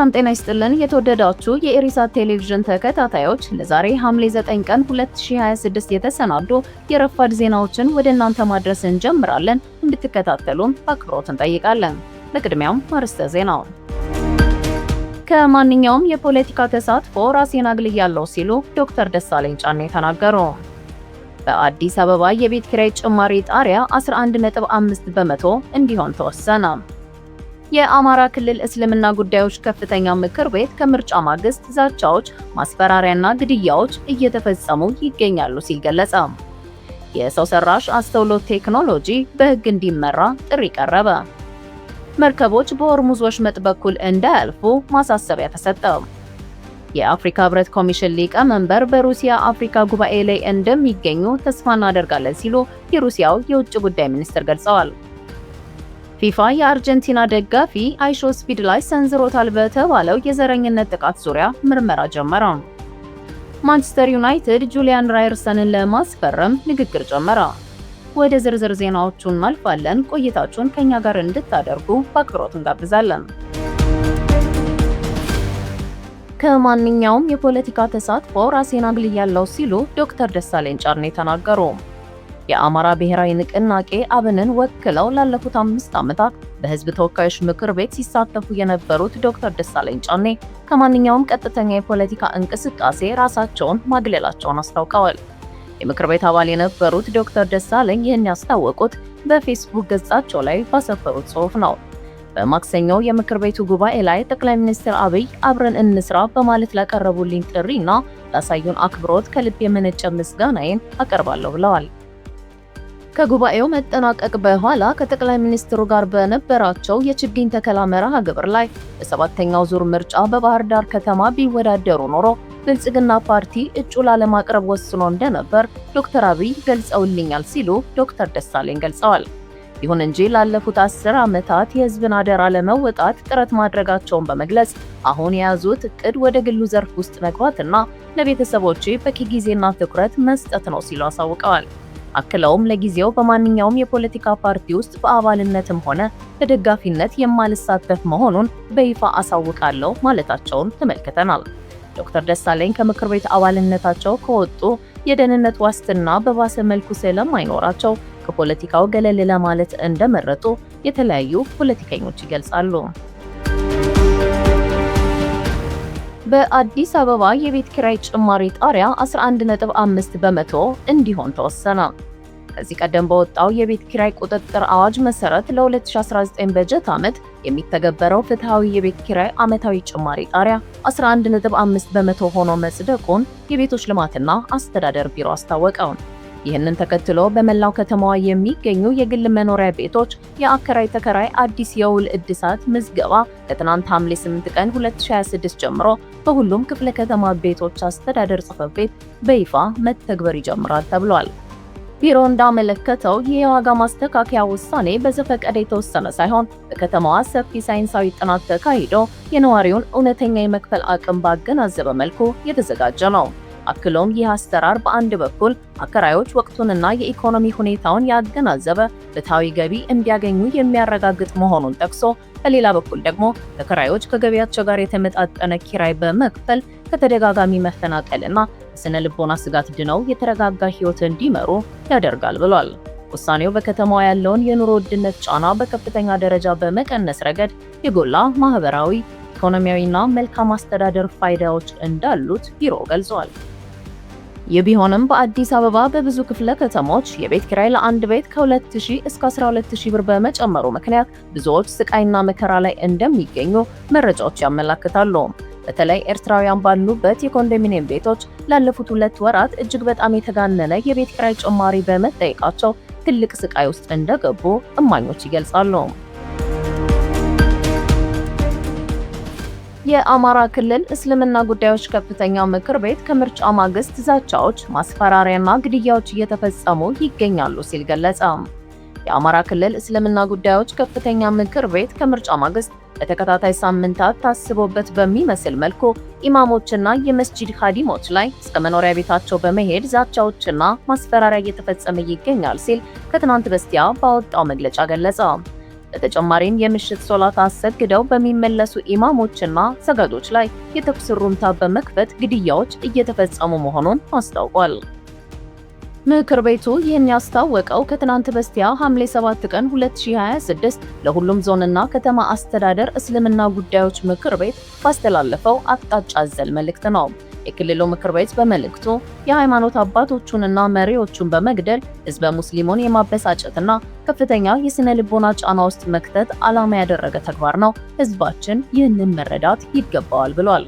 ሰላም ጤና ይስጥልን የተወደዳችሁ የኢሪሳት ቴሌቪዥን ተከታታዮች ለዛሬ ሐምሌ 9 ቀን 2026 የተሰናዱ የረፋድ ዜናዎችን ወደ እናንተ ማድረስ እንጀምራለን። እንድትከታተሉን በአክብሮት እንጠይቃለን። በቅድሚያም አርዕስተ ዜናው። ከማንኛውም የፖለቲካ ተሳትፎ ራሴን አግልያለሁ ሲሉ ዶክተር ደሳለኝ ጫኔ ተናገሩ። በአዲስ አበባ የቤት ኪራይ ጭማሪ ጣሪያ 11.5 በመቶ እንዲሆን ተወሰነ። የአማራ ክልል እስልምና ጉዳዮች ከፍተኛ ምክር ቤት ከምርጫ ማግስት ዛቻዎች፣ ማስፈራሪያና ግድያዎች እየተፈጸሙ ይገኛሉ ሲል ገለጸ። የሰው ሰራሽ አስተውሎት ቴክኖሎጂ በሕግ እንዲመራ ጥሪ ቀረበ። መርከቦች በሆርሙዝ ወሽመጥ በኩል እንዳያልፉ ማሳሰቢያ ተሰጠ። የአፍሪካ ህብረት ኮሚሽን ሊቀመንበር በሩሲያ አፍሪካ ጉባኤ ላይ እንደሚገኙ ተስፋ እናደርጋለን ሲሉ የሩሲያው የውጭ ጉዳይ ሚኒስትር ገልጸዋል። ፊፋ የአርጀንቲና ደጋፊ አይሾ ስፒድ ላይ ሰንዝሮታል በተባለው የዘረኝነት ጥቃት ዙሪያ ምርመራ ጀመረ። ማንቸስተር ዩናይትድ ጁሊያን ራየርሰንን ለማስፈረም ንግግር ጀመረ። ወደ ዝርዝር ዜናዎቹ እናልፋለን። ቆይታችሁን ከኛ ጋር እንድታደርጉ በአክብሮት እንጋብዛለን። ከማንኛውም የፖለቲካ ተሳትፎ ራሴን አግልያለሁ ሲሉ ዶክተር ደሳለኝ ጫኔ ተናገሩ። የአማራ ብሔራዊ ንቅናቄ አብንን ወክለው ላለፉት 5 ዓመታት በህዝብ ተወካዮች ምክር ቤት ሲሳተፉ የነበሩት ዶክተር ደሳለኝ ጫኔ ከማንኛውም ቀጥተኛ የፖለቲካ እንቅስቃሴ ራሳቸውን ማግለላቸውን አስታውቀዋል። የምክር ቤት አባል የነበሩት ዶክተር ደሳለኝ ይህን ያስታወቁት በፌስቡክ ገጻቸው ላይ ባሰፈሩት ጽሑፍ ነው። በማክሰኞው የምክር ቤቱ ጉባኤ ላይ ጠቅላይ ሚኒስትር አብይ አብረን እንስራ በማለት ላቀረቡልኝ ጥሪና ላሳዩን አክብሮት ከልብ የመነጨ ምስጋናዬን አቀርባለሁ ብለዋል። ከጉባኤው መጠናቀቅ በኋላ ከጠቅላይ ሚኒስትሩ ጋር በነበራቸው የችግኝ ተከላ መርሃ ግብር ላይ በሰባተኛው ዙር ምርጫ በባህር ዳር ከተማ ቢወዳደሩ ኖሮ ብልጽግና ፓርቲ እጩ ላለማቅረብ ወስኖ እንደነበር ዶክተር አብይ ገልጸውልኛል ሲሉ ዶክተር ደሳለኝ ገልጸዋል። ይሁን እንጂ ላለፉት 10 ዓመታት የህዝብን አደራ ለመወጣት ጥረት ማድረጋቸውን በመግለጽ አሁን የያዙት እቅድ ወደ ግሉ ዘርፍ ውስጥ መግባትና ለቤተሰቦቼ በቂ ጊዜና ትኩረት መስጠት ነው ሲሉ አሳውቀዋል። አክለውም ለጊዜው በማንኛውም የፖለቲካ ፓርቲ ውስጥ በአባልነትም ሆነ በደጋፊነት የማልሳተፍ መሆኑን በይፋ አሳውቃለሁ ማለታቸውን ተመልክተናል። ዶክተር ደሳለኝ ከምክር ቤት አባልነታቸው ከወጡ የደህንነት ዋስትና በባሰ መልኩ ስለማይኖራቸው ከፖለቲካው ገለል ለማለት እንደመረጡ የተለያዩ ፖለቲከኞች ይገልጻሉ። በአዲስ አበባ የቤት ኪራይ ጭማሪ ጣሪያ 11.5 በመቶ እንዲሆን ተወሰነ። ከዚህ ቀደም በወጣው የቤት ኪራይ ቁጥጥር አዋጅ መሰረት ለ2019 በጀት ዓመት የሚተገበረው ፍትሃዊ የቤት ኪራይ ዓመታዊ ጭማሪ ጣሪያ 11.5 በመቶ ሆኖ መጽደቁን የቤቶች ልማትና አስተዳደር ቢሮ አስታወቀው። ይህንን ተከትሎ በመላው ከተማዋ የሚገኙ የግል መኖሪያ ቤቶች የአከራይ ተከራይ አዲስ የውል እድሳት ምዝገባ ከትናንት ሐምሌ 8 ቀን 2026 ጀምሮ በሁሉም ክፍለ ከተማ ቤቶች አስተዳደር ጽሕፈት ቤት በይፋ መተግበር ይጀምራል ተብሏል። ቢሮ እንዳመለከተው የዋጋ ማስተካከያ ውሳኔ በዘፈቀደ የተወሰነ ሳይሆን በከተማዋ ሰፊ ሳይንሳዊ ጥናት ተካሂዶ የነዋሪውን እውነተኛ የመክፈል አቅም ባገናዘበ መልኩ የተዘጋጀ ነው። አክሎም ይህ አሰራር በአንድ በኩል አከራዮች ወቅቱንና የኢኮኖሚ ሁኔታውን ያገናዘበ ፍትሃዊ ገቢ እንዲያገኙ የሚያረጋግጥ መሆኑን ጠቅሶ በሌላ በኩል ደግሞ ተከራዮች ከገቢያቸው ጋር የተመጣጠነ ኪራይ በመክፈል ከተደጋጋሚ መፈናቀልና ስነ ልቦና ስጋት ድነው የተረጋጋ ሕይወት እንዲመሩ ያደርጋል ብሏል። ውሳኔው በከተማዋ ያለውን የኑሮ ውድነት ጫና በከፍተኛ ደረጃ በመቀነስ ረገድ የጎላ ማህበራዊ፣ ኢኮኖሚያዊና መልካም አስተዳደር ፋይዳዎች እንዳሉት ቢሮ ገልጿል። ይህ ቢሆንም በአዲስ አበባ በብዙ ክፍለ ከተሞች የቤት ኪራይ ለአንድ ቤት ከ2000 እስከ 12000 ብር በመጨመሩ ምክንያት ብዙዎች ስቃይና መከራ ላይ እንደሚገኙ መረጃዎች ያመለክታሉ። በተለይ ኤርትራውያን ባሉበት የኮንዶሚኒየም ቤቶች ላለፉት 2 ወራት እጅግ በጣም የተጋነነ የቤት ኪራይ ጭማሪ በመጠየቃቸው ትልቅ ስቃይ ውስጥ እንደገቡ እማኞች ይገልጻሉ። የአማራ ክልል እስልምና ጉዳዮች ከፍተኛ ምክር ቤት ከምርጫ ማግስት ዛቻዎች፣ ማስፈራሪያና ግድያዎች እየተፈጸሙ ይገኛሉ ሲል ገለጸ። የአማራ ክልል እስልምና ጉዳዮች ከፍተኛ ምክር ቤት ከምርጫ ማግስት በተከታታይ ሳምንታት ታስቦበት በሚመስል መልኩ ኢማሞችና የመስጂድ ኻዲሞች ላይ እስከ መኖሪያ ቤታቸው በመሄድ ዛቻዎችና ማስፈራሪያ እየተፈጸመ ይገኛል ሲል ከትናንት በስቲያ ባወጣው መግለጫ ገለጸ። በተጨማሪም የምሽት ሶላት አሰግደው በሚመለሱ ኢማሞችና ሰጋዶች ላይ የተኩስ ሩምታ በመክፈት ግድያዎች እየተፈጸሙ መሆኑን አስታውቋል። ምክር ቤቱ ይህን ያስታወቀው ከትናንት በስቲያ ሐምሌ 7 ቀን 2026 ለሁሉም ዞንና ከተማ አስተዳደር እስልምና ጉዳዮች ምክር ቤት ባስተላለፈው አቅጣጫ አዘል መልእክት ነው። የክልሉ ምክር ቤት በመልእክቱ የሃይማኖት አባቶቹንና መሪዎቹን በመግደል ህዝበ ሙስሊሙን የማበሳጨትና ከፍተኛ የስነ ልቦና ጫና ውስጥ መክተት ዓላማ ያደረገ ተግባር ነው፣ ህዝባችን ይህንን መረዳት ይገባዋል ብሏል።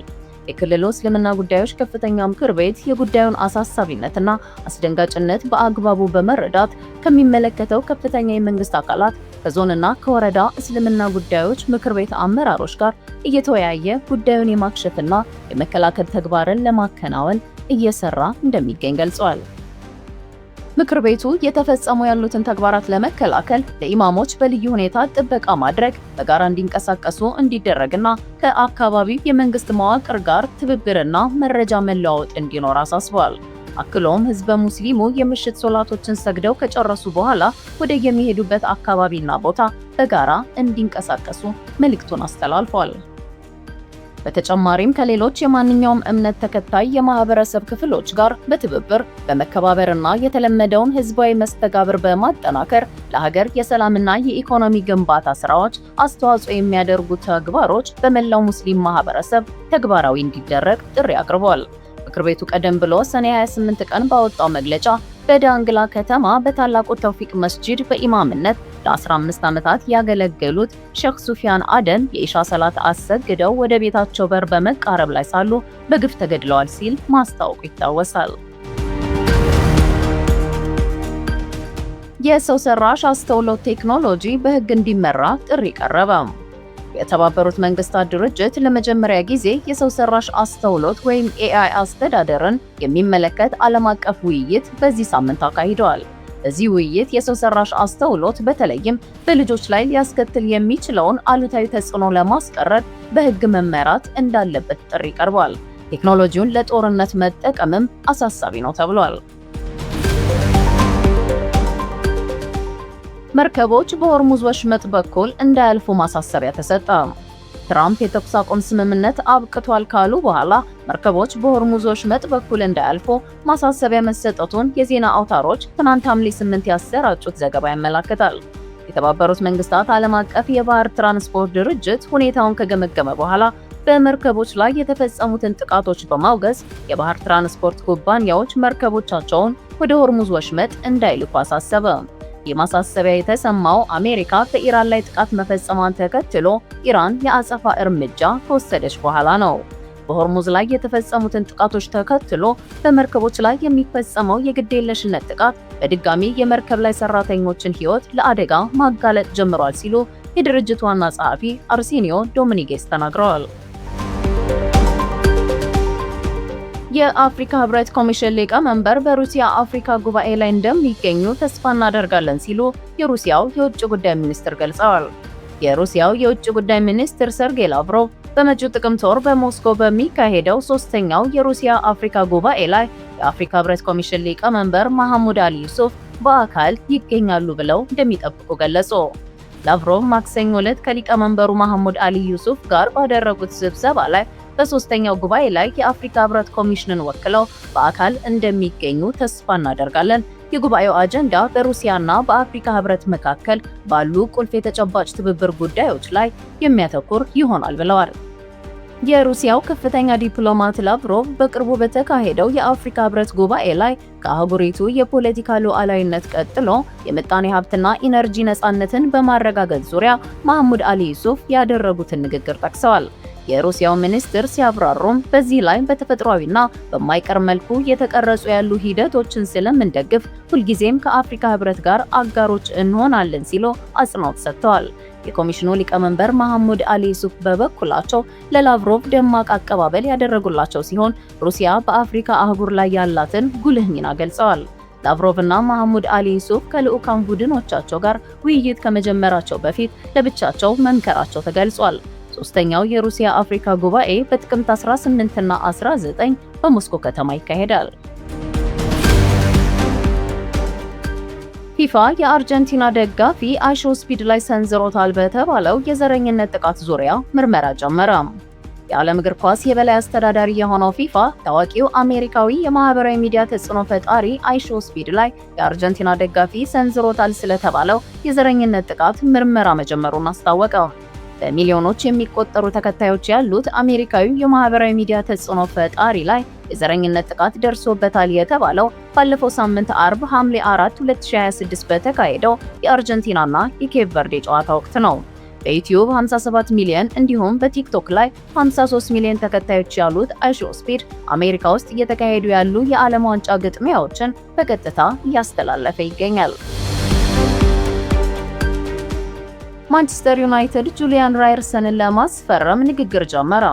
የክልሉ እስልምና ጉዳዮች ከፍተኛ ምክር ቤት የጉዳዩን አሳሳቢነትና አስደንጋጭነት በአግባቡ በመረዳት ከሚመለከተው ከፍተኛ የመንግስት አካላት ከዞንና ከወረዳ እስልምና ጉዳዮች ምክር ቤት አመራሮች ጋር እየተወያየ ጉዳዩን የማክሸፍና የመከላከል ተግባርን ለማከናወን እየሰራ እንደሚገኝ ገልጿል። ምክር ቤቱ የተፈጸሙ ያሉትን ተግባራት ለመከላከል ለኢማሞች በልዩ ሁኔታ ጥበቃ ማድረግ፣ በጋራ እንዲንቀሳቀሱ እንዲደረግና ከአካባቢው የመንግስት መዋቅር ጋር ትብብርና መረጃ መለዋወጥ እንዲኖር አሳስቧል። አክሎም ህዝበ ሙስሊሙ የምሽት ሶላቶችን ሰግደው ከጨረሱ በኋላ ወደ የሚሄዱበት አካባቢና ቦታ በጋራ እንዲንቀሳቀሱ መልእክቱን አስተላልፏል። በተጨማሪም ከሌሎች የማንኛውም እምነት ተከታይ የማህበረሰብ ክፍሎች ጋር በትብብር በመከባበርና የተለመደውን ህዝባዊ መስተጋብር በማጠናከር ለሀገር የሰላምና የኢኮኖሚ ግንባታ ስራዎች አስተዋጽኦ የሚያደርጉ ተግባሮች በመላው ሙስሊም ማህበረሰብ ተግባራዊ እንዲደረግ ጥሪ አቅርቧል። ምክር ቤቱ ቀደም ብሎ ሰኔ 28 ቀን ባወጣው መግለጫ በዳንግላ ከተማ በታላቁ ተውፊቅ መስጂድ በኢማምነት ለ15 ዓመታት ያገለገሉት ሼክ ሱፊያን አደን የኢሻ ሰላት አሰግደው ወደ ቤታቸው በር በመቃረብ ላይ ሳሉ በግፍ ተገድለዋል ሲል ማስታወቁ ይታወሳል። የሰው ሰራሽ አስተውሎት ቴክኖሎጂ በህግ እንዲመራ ጥሪ ቀረበ። የተባበሩት መንግስታት ድርጅት ለመጀመሪያ ጊዜ የሰው ሰራሽ አስተውሎት ወይም AI አስተዳደርን የሚመለከት ዓለም አቀፍ ውይይት በዚህ ሳምንት አካሂደዋል። በዚህ ውይይት የሰው ሰራሽ አስተውሎት በተለይም በልጆች ላይ ሊያስከትል የሚችለውን አሉታዊ ተጽዕኖ ለማስቀረት በህግ መመራት እንዳለበት ጥሪ ቀርቧል። ቴክኖሎጂውን ለጦርነት መጠቀምም አሳሳቢ ነው ተብሏል። መርከቦች በሆርሙዝ ወሽመጥ በኩል እንዳያልፉ ማሳሰቢያ ተሰጠ። ትራምፕ የተኩስ አቁም ስምምነት አብቅቷል ካሉ በኋላ መርከቦች በሆርሙዝ ወሽመጥ በኩል እንዳያልፉ ማሳሰቢያ መሰጠቱን የዜና አውታሮች ትናንት ሐምሌ 8 ያሰራጩት ዘገባ ያመለክታል። የተባበሩት መንግስታት ዓለም አቀፍ የባህር ትራንስፖርት ድርጅት ሁኔታውን ከገመገመ በኋላ በመርከቦች ላይ የተፈጸሙትን ጥቃቶች በማውገዝ የባህር ትራንስፖርት ኩባንያዎች መርከቦቻቸውን ወደ ሆርሙዝ ወሽመጥ እንዳይልኩ አሳሰበ። የማሳሰቢያ የተሰማው አሜሪካ በኢራን ላይ ጥቃት መፈጸሟን ተከትሎ ኢራን የአጸፋ እርምጃ ከወሰደች በኋላ ነው። በሆርሙዝ ላይ የተፈጸሙትን ጥቃቶች ተከትሎ በመርከቦች ላይ የሚፈጸመው የግዴለሽነት ጥቃት በድጋሚ የመርከብ ላይ ሰራተኞችን ሕይወት ለአደጋ ማጋለጥ ጀምሯል ሲሉ የድርጅቱ ዋና ጸሐፊ አርሴኒዮ ዶሚኒጌስ ተናግረዋል። የአፍሪካ ህብረት ኮሚሽን ሊቀመንበር በሩሲያ አፍሪካ ጉባኤ ላይ እንደሚገኙ ተስፋ እናደርጋለን ሲሉ የሩሲያው የውጭ ጉዳይ ሚኒስትር ገልጸዋል። የሩሲያው የውጭ ጉዳይ ሚኒስትር ሰርጌይ ላቭሮቭ በመጪው ጥቅምት ወር በሞስኮ በሚካሄደው ሶስተኛው የሩሲያ አፍሪካ ጉባኤ ላይ የአፍሪካ ህብረት ኮሚሽን ሊቀመንበር መሐሙድ አሊ ዩሱፍ በአካል ይገኛሉ ብለው እንደሚጠብቁ ገለጹ። ላቭሮቭ ማክሰኞ ዕለት ከሊቀመንበሩ መሐሙድ አሊ ዩሱፍ ጋር ባደረጉት ስብሰባ ላይ በሶስተኛው ጉባኤ ላይ የአፍሪካ ህብረት ኮሚሽንን ወክለው በአካል እንደሚገኙ ተስፋ እናደርጋለን። የጉባኤው አጀንዳ በሩሲያና በአፍሪካ ህብረት መካከል ባሉ ቁልፍ የተጨባጭ ትብብር ጉዳዮች ላይ የሚያተኩር ይሆናል ብለዋል። የሩሲያው ከፍተኛ ዲፕሎማት ላቭሮቭ በቅርቡ በተካሄደው የአፍሪካ ህብረት ጉባኤ ላይ ከአህጉሪቱ የፖለቲካ ሉዓላዊነት ቀጥሎ የምጣኔ ሀብትና ኢነርጂ ነፃነትን በማረጋገጥ ዙሪያ መሐሙድ አሊ ዩሱፍ ያደረጉትን ንግግር ጠቅሰዋል። የሩሲያው ሚኒስትር ሲያብራሩም በዚህ ላይ በተፈጥሯዊና በማይቀር መልኩ የተቀረጹ ያሉ ሂደቶችን ስለምንደግፍ ሁልጊዜም ከአፍሪካ ህብረት ጋር አጋሮች እንሆናለን ሲሉ አጽንኦት ሰጥተዋል። የኮሚሽኑ ሊቀመንበር መሐሙድ አሊ ዩሱፍ በበኩላቸው ለላቭሮቭ ደማቅ አቀባበል ያደረጉላቸው ሲሆን ሩሲያ በአፍሪካ አህጉር ላይ ያላትን ጉልህ ሚና ገልጸዋል። ላቭሮቭ እና መሐሙድ አሊ ዩሱፍ ከልዑካን ቡድኖቻቸው ጋር ውይይት ከመጀመራቸው በፊት ለብቻቸው መምከራቸው ተገልጿል። ሶስተኛው የሩሲያ አፍሪካ ጉባኤ በጥቅምት 18 እና 19 በሞስኮ ከተማ ይካሄዳል። ፊፋ የአርጀንቲና ደጋፊ አይሾ ስፒድ ላይ ሰንዝሮታል በተባለው የዘረኝነት ጥቃት ዙሪያ ምርመራ ጀመረ። የዓለም እግር ኳስ የበላይ አስተዳዳሪ የሆነው ፊፋ ታዋቂው አሜሪካዊ የማህበራዊ ሚዲያ ተጽዕኖ ፈጣሪ አይሾ ስፒድ ላይ የአርጀንቲና ደጋፊ ሰንዝሮታል ስለተባለው የዘረኝነት ጥቃት ምርመራ መጀመሩን አስታወቀ። በሚሊዮኖች የሚቆጠሩ ተከታዮች ያሉት አሜሪካዊ የማህበራዊ ሚዲያ ተጽዕኖ ፈጣሪ ላይ የዘረኝነት ጥቃት ደርሶበታል የተባለው ባለፈው ሳምንት አርብ ሐምሌ 4 2026 በተካሄደው የአርጀንቲናና የኬፕ ቨርዴ ጨዋታ ወቅት ነው። በዩቲዩብ 57 ሚሊዮን እንዲሁም በቲክቶክ ላይ 53 ሚሊዮን ተከታዮች ያሉት አይሾ ስፒድ አሜሪካ ውስጥ እየተካሄዱ ያሉ የዓለም ዋንጫ ግጥሚያዎችን በቀጥታ እያስተላለፈ ይገኛል። ማንቸስተር ዩናይትድ ጁሊያን ራየርሰንን ለማስፈረም ንግግር ጀመረ።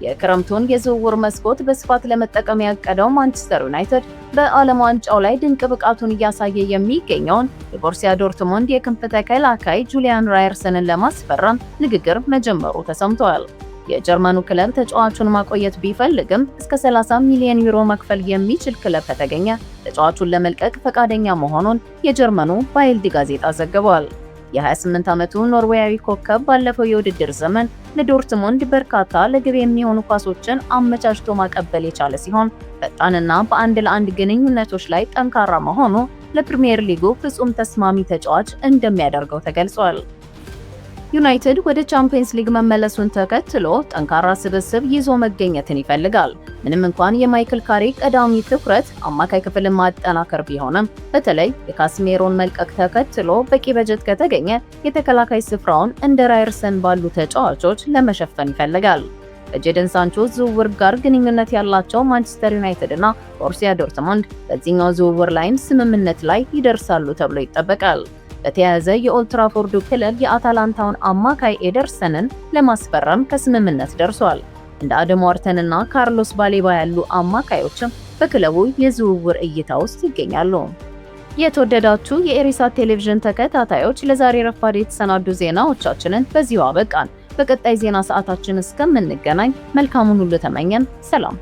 የክረምቱን የዝውውር መስኮት በስፋት ለመጠቀም ያቀደው ማንቸስተር ዩናይትድ በዓለም ዋንጫው ላይ ድንቅ ብቃቱን እያሳየ የሚገኘውን የቦሩሲያ ዶርትሙንድ የክንፍ ተከላካይ ጁሊያን ራየርሰንን ለማስፈረም ንግግር መጀመሩ ተሰምቷል። የጀርመኑ ክለብ ተጫዋቹን ማቆየት ቢፈልግም እስከ 30 ሚሊዮን ዩሮ መክፈል የሚችል ክለብ ከተገኘ ተጫዋቹን ለመልቀቅ ፈቃደኛ መሆኑን የጀርመኑ ባይልድ ጋዜጣ ዘግቧል። የ28 ዓመቱ ኖርዌያዊ ኮከብ ባለፈው የውድድር ዘመን ለዶርትሙንድ በርካታ ለግብ የሚሆኑ ኳሶችን አመቻችቶ ማቀበል የቻለ ሲሆን ፈጣንና በአንድ ለአንድ ግንኙነቶች ላይ ጠንካራ መሆኑ ለፕሪሚየር ሊጉ ፍጹም ተስማሚ ተጫዋች እንደሚያደርገው ተገልጿል። ዩናይትድ ወደ ቻምፒየንስ ሊግ መመለሱን ተከትሎ ጠንካራ ስብስብ ይዞ መገኘትን ይፈልጋል። ምንም እንኳን የማይክል ካሪክ ቀዳሚ ትኩረት አማካይ ክፍልን ማጠናከር ቢሆንም በተለይ የካስሜሮን መልቀቅ ተከትሎ በቂ በጀት ከተገኘ የተከላካይ ስፍራውን እንደ ራየርሰን ባሉ ተጫዋቾች ለመሸፈን ይፈልጋል። ከጄደን ሳንቾ ዝውውር ጋር ግንኙነት ያላቸው ማንቸስተር ዩናይትድ እና ቦሩሲያ ዶርትሙንድ በዚህኛው ዝውውር ላይም ስምምነት ላይ ይደርሳሉ ተብሎ ይጠበቃል። በተያያዘ የኦልትራፎርዱ ክለብ የአታላንታውን አማካይ ኤደርሰንን ለማስፈረም ከስምምነት ደርሷል። እንደ አደም ዋርተን እና ካርሎስ ባሌባ ያሉ አማካዮችም በክለቡ የዝውውር እይታ ውስጥ ይገኛሉ። የተወደዳችሁ የኢሪሳት ቴሌቪዥን ተከታታዮች ለዛሬ ረፋድ የተሰናዱ ዜናዎቻችንን በዚሁ አበቃን። በቀጣይ ዜና ሰዓታችን እስከምንገናኝ መልካሙን ሁሉ ተመኘን። ሰላም።